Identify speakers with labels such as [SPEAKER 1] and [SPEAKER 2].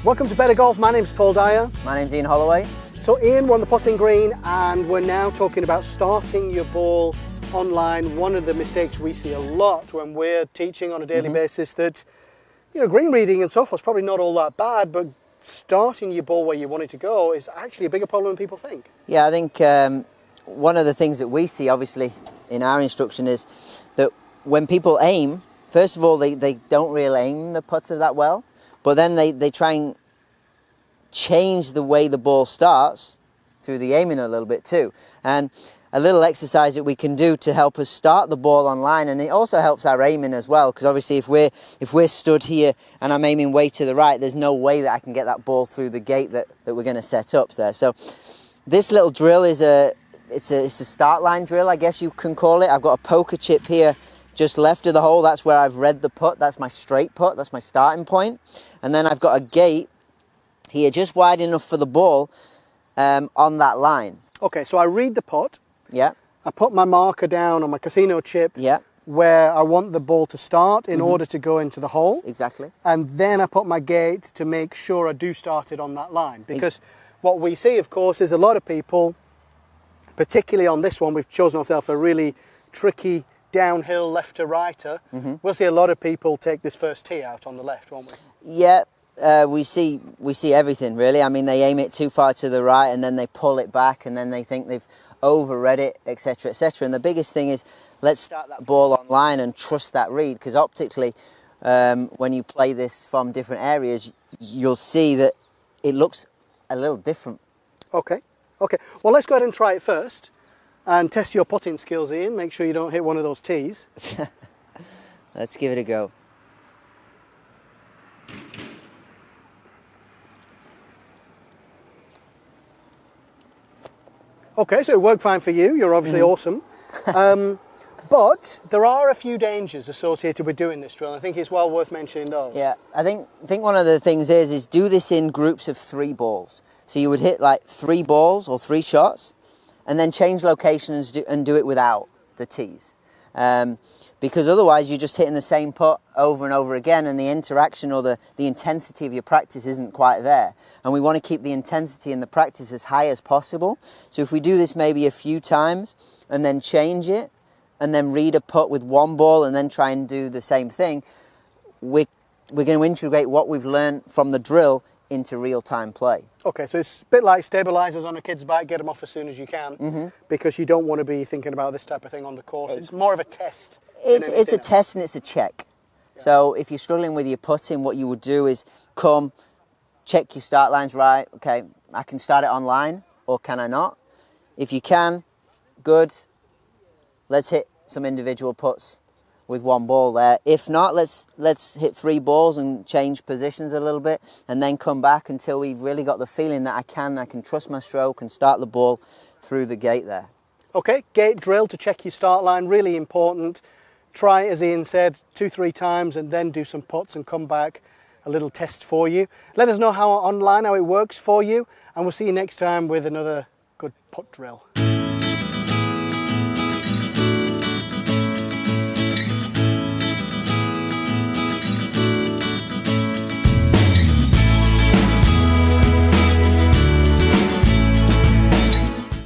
[SPEAKER 1] Welcome to Better Golf. My name's Paul Dyer.
[SPEAKER 2] My name's Ian Holloway.
[SPEAKER 1] So Ian, we're on the putting green and we're now talking about starting your ball online. One of the mistakes we see a lot when we're teaching on a daily basis that, green reading and so forth is probably not all that bad, but starting your ball where you want it to go is actually a bigger problem than people think.
[SPEAKER 2] Yeah, I think one of the things that we see, obviously, in our instruction is that when people aim, first of all, they don't really aim the putter that well, but then they try and change the way the ball starts through the aiming a little bit too. And a little exercise that we can do to help us start the ball online, and it also helps our aiming as well, because obviously if we're stood here and I'm aiming way to the right, there's no way that I can get that ball through the gate that we're going to set up there. So this little drill is it's a start line drill, I guess you can call it. I've got a poker chip here just left of the hole. That's where I've read the putt. That's my straight putt. That's my starting point. And then I've got a gate here just wide enough for the ball on that line.
[SPEAKER 1] Okay, so I read the putt.
[SPEAKER 2] Yeah.
[SPEAKER 1] I put my marker down on my casino chip.
[SPEAKER 2] Yeah.
[SPEAKER 1] Where I want the ball to start in order to go into the hole.
[SPEAKER 2] Exactly.
[SPEAKER 1] And then I put my gate to make sure I do start it on that line. Because what we see, of course, is a lot of people, particularly on this one, we've chosen ourselves a really tricky downhill left to righter. We'll see a lot of people take this first tee out on the left, won't we?
[SPEAKER 2] Yeah. We see everything really. I mean, they aim it too far to the right and then they pull it back and then they think they've overread it, etc., etc. And the biggest thing is, let's start that ball online and trust that read, because optically, when you play this from different areas, you'll see that it looks a little different. Okay.
[SPEAKER 1] Well, let's go ahead and try it first and test your putting skills, Ian. Make sure you don't hit one of those tees.
[SPEAKER 2] Let's give it a go.
[SPEAKER 1] Okay, so it worked fine for you. You're obviously awesome. But there are a few dangers associated with doing this drill. I think it's well worth mentioning those.
[SPEAKER 2] Yeah, I think one of the things is do this in groups of 3 balls. So you would hit like 3 balls or 3 shots, and then change locations and do it without the tees. Because otherwise you're just hitting the same putt over and over again, and the interaction or the intensity of your practice isn't quite there. And we want to keep the intensity in the practice as high as possible. So if we do this maybe a few times and then change it and then read a putt with 1 ball and then try and do the same thing, we're going to integrate what we've learned from the drill into real-time play. Okay, so it's a bit like stabilizers on a kid's bike, get them off as soon as you can, because you don't want to be thinking about this type of thing on the course. It's more of a test. It's a test and it's a check. Yeah. So if you're struggling with your putting, what you would do is come, check your start lines right. Okay, I can start it online, or can I not? If you can, good. Let's hit some individual putts with 1 ball there. If not, let's hit 3 balls and change positions a little bit, and then come back until we've really got the feeling that I can trust my stroke and start the ball through the gate there. Okay, gate drill to check your start line, really important. Try it, as Ian said, 2-3 times and then do some putts and come back, a little test for you. Let us know how it works for you, and we'll see you next time with another good putt drill.